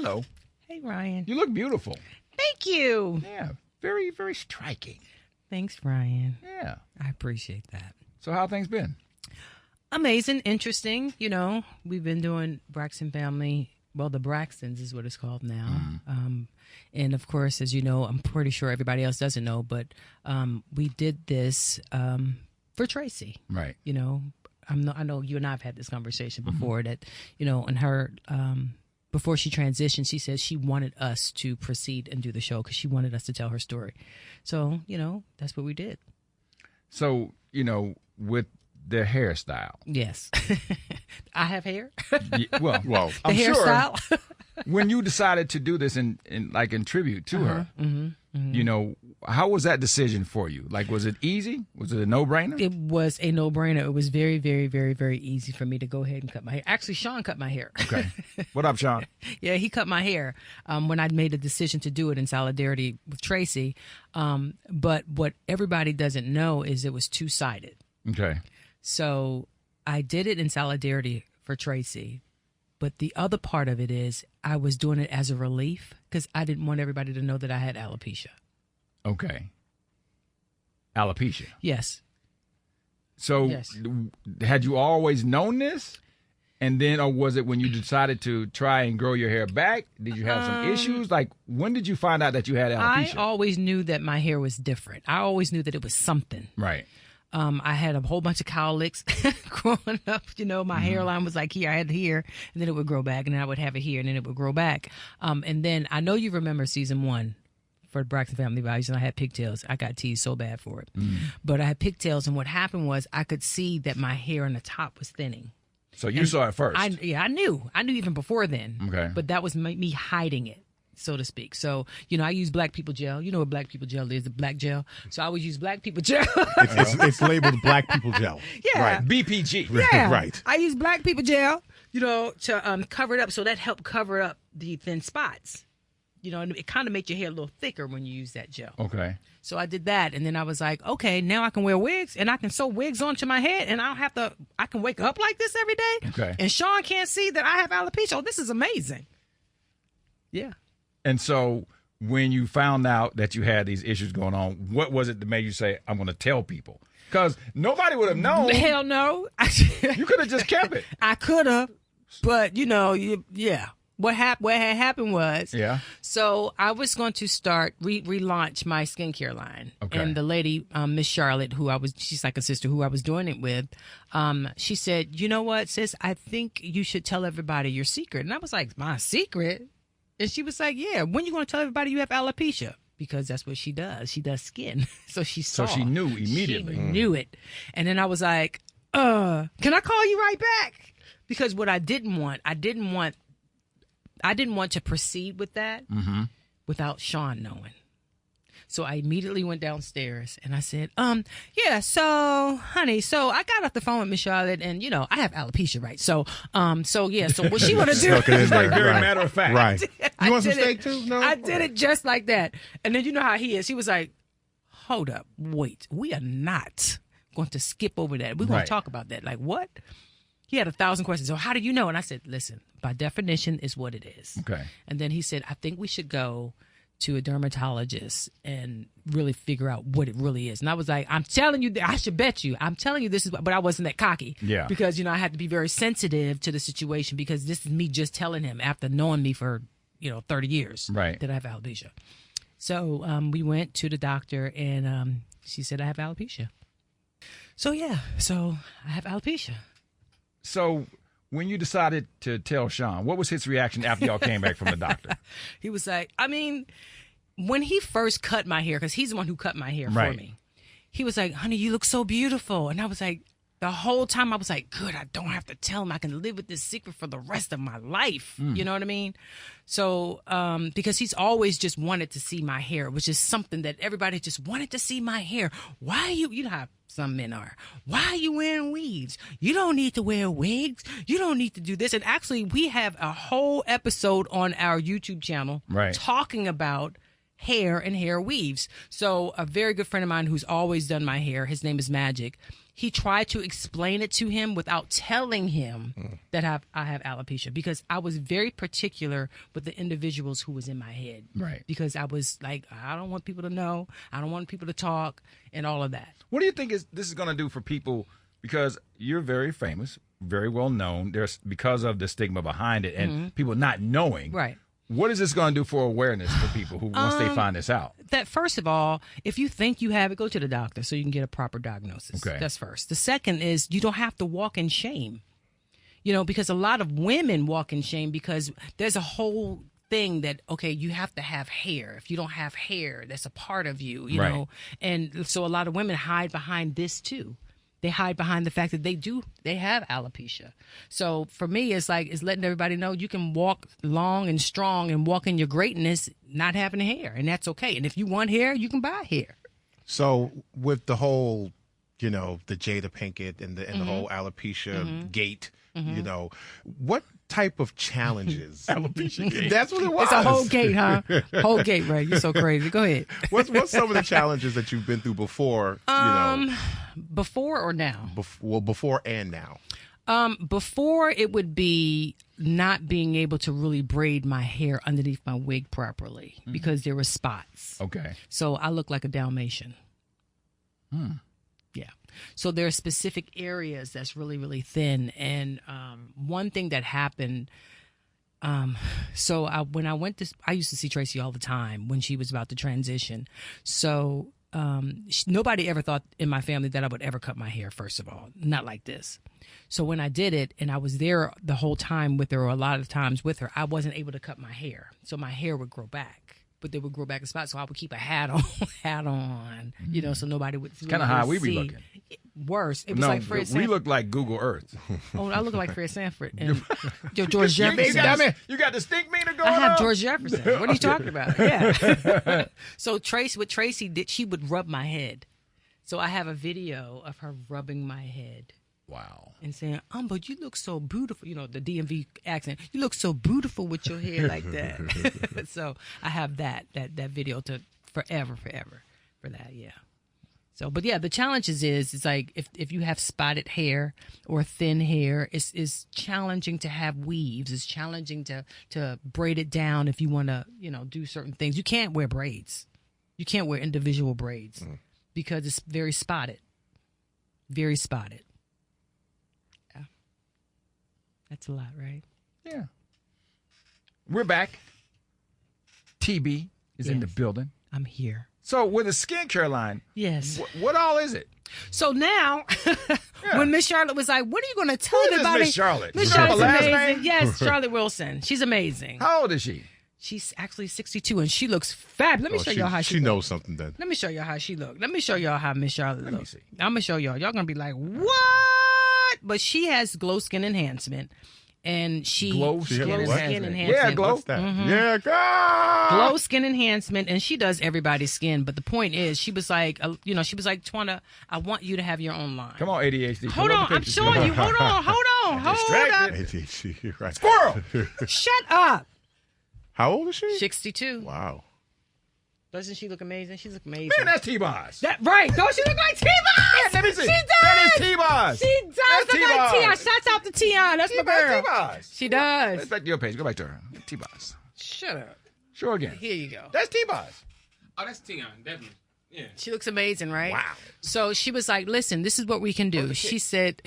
Hello. Hey, Ryan. You look beautiful. Thank you. Yeah. Very, very striking. Thanks, Ryan. Yeah. I appreciate that. So how things been? Amazing, interesting. You know, we've been doing Braxton Family. Well, the Braxtons is what it's called now. And of course, as you know, I'm pretty sure everybody else doesn't know, but we did this for Tracy. Right. You know, I know you and I have had this conversation before that, you know, and her, before she transitioned, she said she wanted us to proceed and do the show because she wanted us to tell her story. So, you know, that's what we did. So, you know, with the hairstyle. Yes. I have hair. Well, the I'm hairstyle. sure when you decided to do this in tribute to her, you know, how was that decision for you? Like, was it easy? Was it a no-brainer? It was a no-brainer. It was very, very, very, very easy for me to go ahead and cut my hair. Actually, Sean cut my hair. Okay. What up, Sean? Yeah, he cut my hair when I made a decision to do it in solidarity with Tracy. But what everybody doesn't know is it was two-sided. Okay. So I did it in solidarity for Tracy. But the other part of it is I was doing it as a relief because I didn't want everybody to know that I had alopecia. Okay. Alopecia. Yes. So Yes. had you always known this? And then, or was it when you decided to try and grow your hair back? Did you have some issues? Like, when did you find out that you had alopecia? I always knew that my hair was different. I always knew that it was something. Right. I had a whole bunch of cowlicks growing up. You know, my hairline was like here. I had it here, and then it would grow back, and then I would have it here, and then it would grow back. And then I know you remember season 1 for the Braxton Family Values, and I had pigtails. I got teased so bad for it. But I had pigtails, and what happened was I could see that my hair on the top was thinning. So you saw it first. I knew. I knew even before then. Okay. But that was me hiding it, so to speak. So, you know, I use black people gel. You know what black people gel is, the black gel. So I would use black people gel. It's labeled black people gel. Yeah. Right. BPG. Yeah. Right. I use black people gel, you know, to cover it up. So that helped cover up the thin spots. You know, and it kind of made your hair a little thicker when you use that gel. Okay. So I did that, and then I was like, okay, now I can wear wigs, and I can sew wigs onto my head, and I can wake up like this every day. Okay. And Sean can't see that I have alopecia. Oh, this is amazing. Yeah. And so when you found out that you had these issues going on, what was it that made you say, I'm going to tell people? Because nobody would have known. Hell no. You could have just kept it. I could have, but, you know, yeah. What had happened was, so I was going to start relaunch my skincare line, and the lady, Miss Charlotte, she's like a sister who I was doing it with, she said, you know what, sis, I think you should tell everybody your secret. And I was like, my secret? And she was like, yeah, when you going to tell everybody you have alopecia? Because that's what she does. She does skin. So she saw. So she knew immediately. She knew it. And then I was like, can I call you right back? Because what I didn't want to proceed with that without Sean knowing. So I immediately went downstairs and I said, yeah, so honey, so I got off the phone with Miss Charlotte and, you know, I have alopecia, right? So yeah, so what she want to do? It's like very matter of fact. Right. You want some steak too? No? I did it just like that. And then you know how he is. He was like, hold up, wait, we are not going to skip over that. We're going to talk about that. Like, what? He had 1,000 questions. So how do you know? And I said, listen, by definition is what it is. Okay. And then he said, I think we should go to a dermatologist and really figure out what it really is. And I was like, I'm telling you, I should bet you. I'm telling you this is, but I wasn't that cocky. Yeah. Because, you know, I had to be very sensitive to the situation because this is me just telling him after knowing me for, 30 years. Right. That I have alopecia. So we went to the doctor and she said I have alopecia. So, yeah. So I have alopecia. So when you decided to tell Sean, what was his reaction after y'all came back from the doctor? He was like, when he first cut my hair, because he's the one who cut my hair for me, he was like, honey, you look so beautiful. And I was like, the whole time I was like, good, I don't have to tell him. I can live with this secret for the rest of my life. You know what I mean? So, because he's always just wanted to see my hair, which is something that everybody just wanted to see my hair. Why you know how some men are. Why are you wearing weaves? You don't need to wear wigs. You don't need to do this. And actually, we have a whole episode on our YouTube channel talking about hair and hair weaves. So a very good friend of mine who's always done my hair, his name is Magic. He tried to explain it to him without telling him that I have alopecia, because I was very particular with the individuals who was in my head. Right. Because I was like, I don't want people to know. I don't want people to talk and all of that. What do you think this is going to do for people? Because you're very famous, very well known. There's because of the stigma behind it and people not knowing. Right. What is this going to do for awareness for people who once they find this out? That first of all, if you think you have it, go to the doctor so you can get a proper diagnosis. Okay. That's first. The second is you don't have to walk in shame. You know, because a lot of women walk in shame because there's a whole thing that, okay, you have to have hair. If you don't have hair, that's a part of you, you know. And so a lot of women hide behind this too. They hide behind the fact that they have alopecia. So for me, it's letting everybody know you can walk long and strong and walk in your greatness, not having hair, and that's okay. And if you want hair, you can buy hair. So with the whole, the Jada Pinkett and the whole alopecia gate, what type of challenges? Alopecia gate. That's what it was. It's a whole gate, huh? Whole gate, right? You're so crazy. Go ahead. What's some of the challenges that you've been through before? Before or now? Before and now. Before it would be not being able to really braid my hair underneath my wig properly because there were spots. Okay. So I look like a Dalmatian. Yeah. So there are specific areas that's really, really thin. And one thing that happened, when I went to, I used to see Tracy all the time when she was about to transition. So nobody ever thought in my family that I would ever cut my hair, first of all, not like this. So when I did it and I was there the whole time with her, or a lot of times with her, I wasn't able to cut my hair. So my hair would grow back, but they would grow back in spots. So I would keep a hat on, so nobody would see. Kind of how we be looking. Worse. It was like Fred Sanford. We look like Google Earth. Oh, I look like Fred Sanford. And George Jefferson. You got the stink meter going on? I have George Jefferson. What are you talking about? Yeah. So Tracy did, she would rub my head. So I have a video of her rubbing my head. Wow. And saying, but you look so beautiful. The DMV accent. You look so beautiful with your hair like that. So I have that video to forever for that, yeah. So, but yeah, the challenges it's like if you have spotted hair or thin hair, it's challenging to have weaves. It's challenging to braid it down if you want to, do certain things. You can't wear braids. You can't wear individual braids because it's very spotted. Very spotted. Yeah. That's a lot, right? Yeah. We're back. TB is in the building. I'm here. So with a skincare line, yes. What all is it? So now, when Miss Charlotte was like, "What are you going to tell everybody?" Miss Charlotte? Miss Charlotte's amazing. Yes, Charlotte Wilson. She's amazing. How old is she? She's actually 62, and she looks fab. Let me show y'all how she knows something then. Let me show y'all how she looked. Let me show y'all how Miss Charlotte looks. Let me see. I'm gonna show y'all. Y'all gonna be like, "What?" But she has glow skin enhancement. And glow skin enhancement. Yeah, glow. What's that? Yeah, God. Glow skin enhancement, and she does everybody's skin. But the point is, she was like, Towanda, I want you to have your own line. Come on, ADHD. Hold on, I'm showing you. Hold on. Hold up. ADHD, right. Squirrel. Shut up. How old is she? 62. Wow. Doesn't she look amazing? She looks amazing. Man, that's T-Boz. Right. Don't she look like T-Boz? Let me see. She does. That is T-Boz. She does That's look like T-Boz. T-Boz. Shouts out to Tion. That's my girl. T-Boz. She does. Let's back to your page. Go back to her. T-Boz. Shut up. Show again. Here you go. That's T-Boz. Oh, that's Tion, definitely. Yeah. She looks amazing, right? Wow. So she was like, listen, this is what we can do. She said,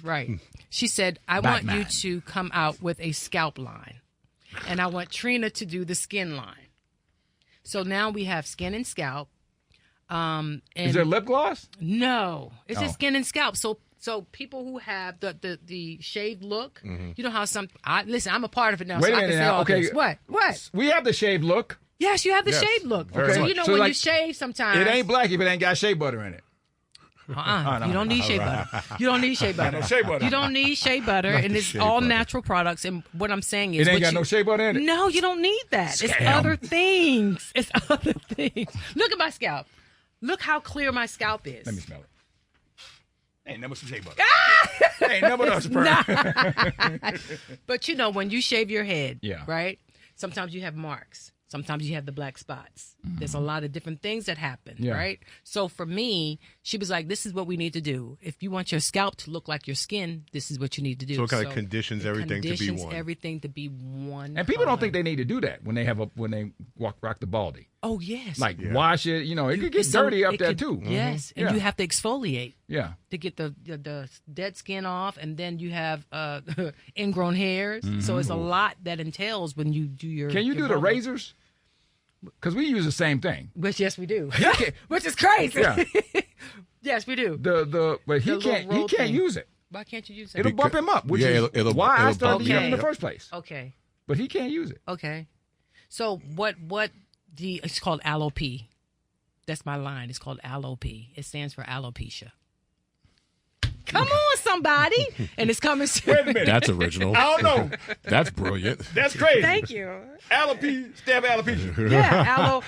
right. She said, I want you to come out with a scalp line. And I want Trina to do the skin line. So now we have skin and scalp. And is there lip gloss? No. It's just skin and scalp. So people who have the shaved look, you know how listen, I'm a part of it now. Wait so a I can minute say now. all Okay. this. What? We have the shaved look. Yes, you have the shaved look. Very So much. you know So when like, you shave sometimes. It ain't black if it ain't got shea butter in it. You don't need shea butter. You don't need shea butter. No shea butter. You don't need shea butter, and it's all natural products. And what I'm saying is, It ain't got no shea butter in it. No, you don't need that. It's other things. It's other things. Look at my scalp. Look how clear my scalp is. Let me smell it. Ain't never some shea butter. Ain't never no superb. But when you shave your head, Yeah. right? Sometimes you have marks. Sometimes you have the black spots. There's a lot of different things that happen, Yeah. right? So for me, she was like, this is what we need to do. If you want your scalp to look like your skin, this is what you need to do. So it kind of conditions it everything to be conditions one. everything to be one. And people don't color. think they need to do that when they rock the baldy. Oh, yes. Like wash it, it could get It's dirty up it there could- too. Yes, and Yeah. you have to exfoliate Yeah. to get the dead skin off, and then you have ingrown hairs. So it's a lot that entails when you do your. Can you your do the roller. razors? Because we use the same thing. Which yes, we do. Which is crazy. Yeah. Yes, we do. But he The little can't roll thing. use it. Why can't you use it? It'll bump him up, which is it'll why I bump started you using it in the up. first place. Okay. But he can't use it. Okay. So it's called Alopecia. That's my line. It's called Alopecia. It stands for alopecia. Come on, somebody. And it's coming soon. Wait a minute. That's original. I don't know. That's brilliant. That's crazy. Thank you. Alopecia. Yeah,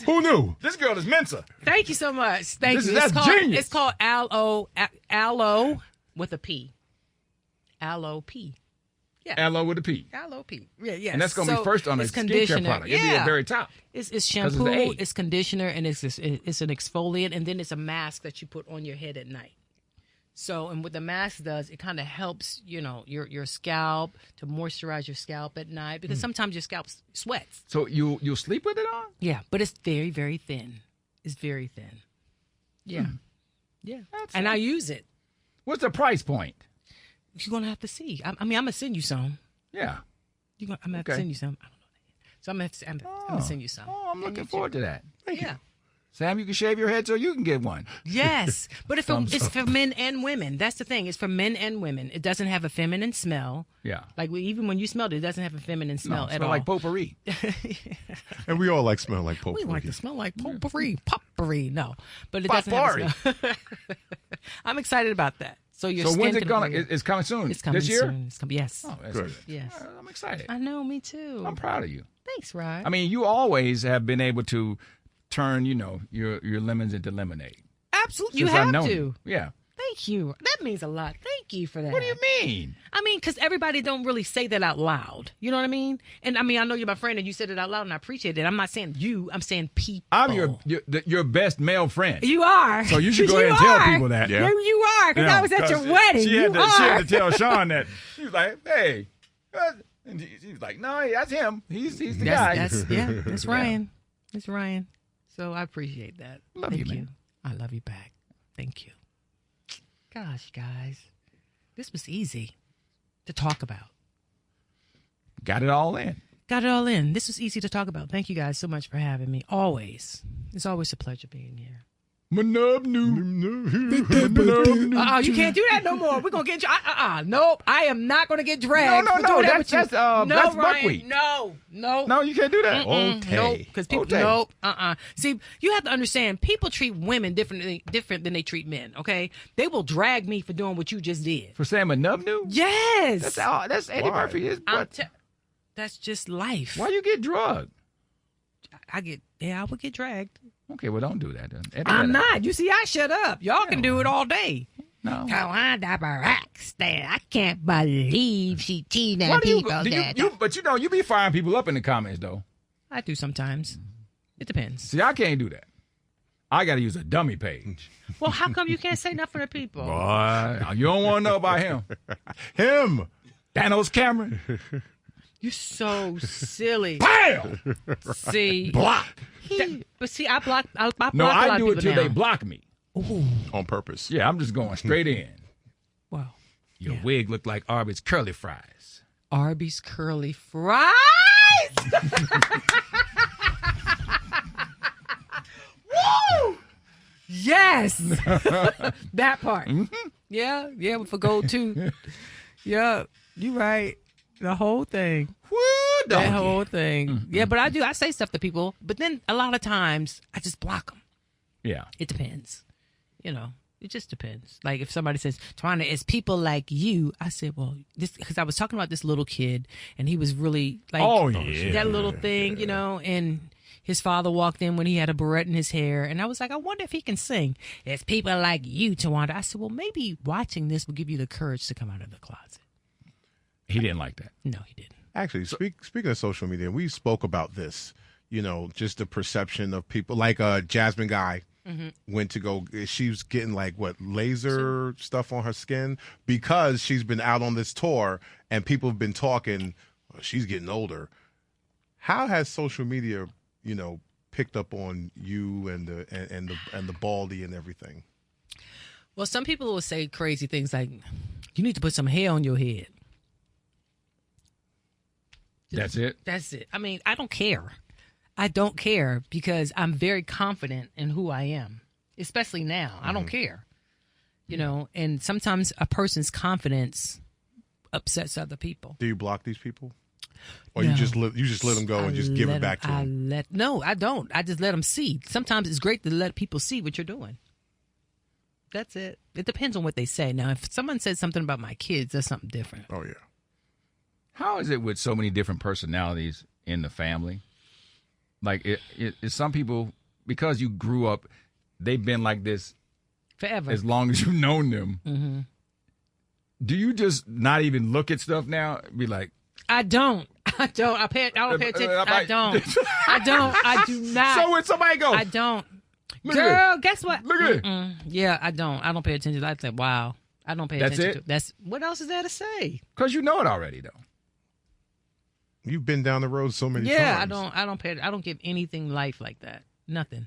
Who knew? This girl is Mensa. Thank you so much. Thank you. That's genius. It's called aloe with a P. Alopecia. Aloe with a P. Alopecia. Yeah, yes. And that's going to be first on a it's skincare conditioner. product. It'll be at the very top. It's it's shampoo, the A. it's conditioner, and it's an exfoliant, and then it's a mask that you put on your head at night. So, and what the mask does, it kind of helps, your scalp to moisturize your scalp at night because sometimes your scalp sweats. So you'll sleep with it on? Yeah, but it's very, very thin. It's very thin. Yeah. Yeah. And I use it. What's the price point? You're going to have to see. I'm going to send you some. Yeah. I'm going to have to send you some. I don't know that. So I'm going to send you some. Oh, I'm looking forward to that. Yeah. Sam, you can shave your head so you can get one. Yes, but it's for men and women. That's the thing. It's for men and women. It doesn't have a feminine smell. Yeah. Like even when you smelled it, it doesn't have a feminine smell at smell all. like potpourri. And we all smell like potpourri. We like to smell like potpourri. No, but it doesn't have a smell. I'm excited about that. So your So skin when's it can gonna? breathe. It's coming soon. It's coming this year. soon. It's coming. Yes. Oh, that's Good. Yes. I'm excited. I know. Me too. I'm proud of you. Thanks, Rod. I mean, you always have been able to turn, your lemons into lemonade. Absolutely. You Since I've have known to. you. Yeah. Thank you. That means a lot. Thank you for that. What do you mean? I mean, because everybody don't really say that out loud. You know what I mean? And I mean, I know you're my friend and you said it out loud and I appreciate it. I'm not saying you. I'm saying people. I'm your best male friend. You are. So you should go ahead and tell people that. Yeah. You are, because I was at your wedding. She had to tell Sean that. She was like, hey. And he was like, no, that's him. He's the guy. That's Ryan. That's Ryan. So I appreciate that. Love Thank you, man. I love you back. Thank you. Gosh, guys. This was easy to talk about. Got it all in. Got it all in. This was easy to talk about. Thank you guys so much for having me. Always. It's always a pleasure being here. You can't do that no more. We're going to get you. Nope. I am not going to get dragged. No. That's Ryan, buckwheat. No. No, you can't do that. Nope. Because people, Okay. nope. See, you have to understand, people treat women different than they treat men, okay? They will drag me for doing what you just did. For saying Manubnu? Yes. That's Eddie Why? Murphy. That's just life. Why you get drugged? I would get dragged. Okay, well, don't do that then. Edit I'm that out. not. You see, I shut up. Y'all can do it all day. No. Towanda Braxton. I can't believe she teasing Why do you, people. but you be firing people up in the comments, though. I do sometimes. It depends. See, I can't do that. I got to use a dummy page. Well, how come you can't say nothing to people? Boy, you don't want to know about him. Him. Thanos Cameron. You're so silly. Bam! See, Block. but see, I block. I block No, a lot I of do it people till now. they block me. On purpose. Yeah, I'm just going straight in. Wow. Your wig looked like Arby's curly fries. Arby's curly fries. Woo! Yes, that part. Mm-hmm. Yeah, for gold too. Yeah, you right. The whole thing. Woo, That donkey. whole thing. Yeah, but I say stuff to people, but then a lot of times I just block them. Yeah. It depends. It just depends. Like if somebody says, Towanda, it's people like you. I said, well, because I was talking about this little kid and he was really like that little thing, and his father walked in when he had a barrette in his hair. And I was like, I wonder if he can sing. It's people like you, Towanda. I said, well, maybe watching this will give you the courage to come out of the closet. He didn't like that. No, he didn't. Actually, speaking of social media, we spoke about this just the perception of people like Jasmine Guy went to go. She was getting like laser stuff on her skin because she's been out on this tour and people have been talking. She's getting older. How has social media, picked up on you and the baldy and everything? Well, some people will say crazy things like, "You need to put some hair on your head." That's it? That's it. I mean, I don't care. I don't care because I'm very confident in who I am, especially now. I don't care, and sometimes a person's confidence upsets other people. Do you block these people? Or No. you just let them go and just give it back to them? No, I don't. I just let them see. Sometimes it's great to let people see what you're doing. That's it. It depends on what they say. Now, if someone says something about my kids, that's something different. Oh, yeah. How is it with so many different personalities in the family? Like, it's some people, because you grew up, they've been like this Forever. as long as you've known them. Mm-hmm. Do you just not even look at stuff now? Be like, I don't. I don't pay attention. I don't. I do not. So when somebody goes, I don't. Look Girl, at it. guess what? Look at it. Yeah, I don't. I don't pay attention. I think, wow. I don't pay That's attention it? to that's what else is there to say? Because you know it already, though. You've been down the road so many Yeah, times. I don't give anything life like that. Nothing.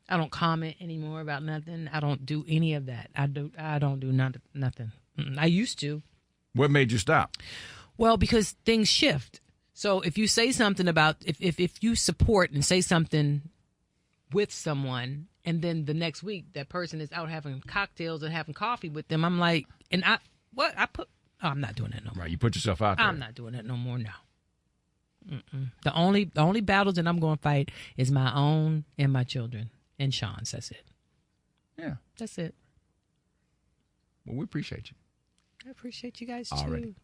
I don't comment anymore about nothing. I don't do any of that. I don't do nothing. I used to. What made you stop? Well, because things shift. So if you say something about if you support and say something with someone, and then the next week that person is out having cocktails and having coffee with them, I'm like, I'm not doing that no more. Right, you put yourself out there. I'm not doing that no more now. The only battles that I'm going to fight is my own and my children and Sean's. That's it. Yeah. That's it. Well, we appreciate you. I appreciate you guys Already. too.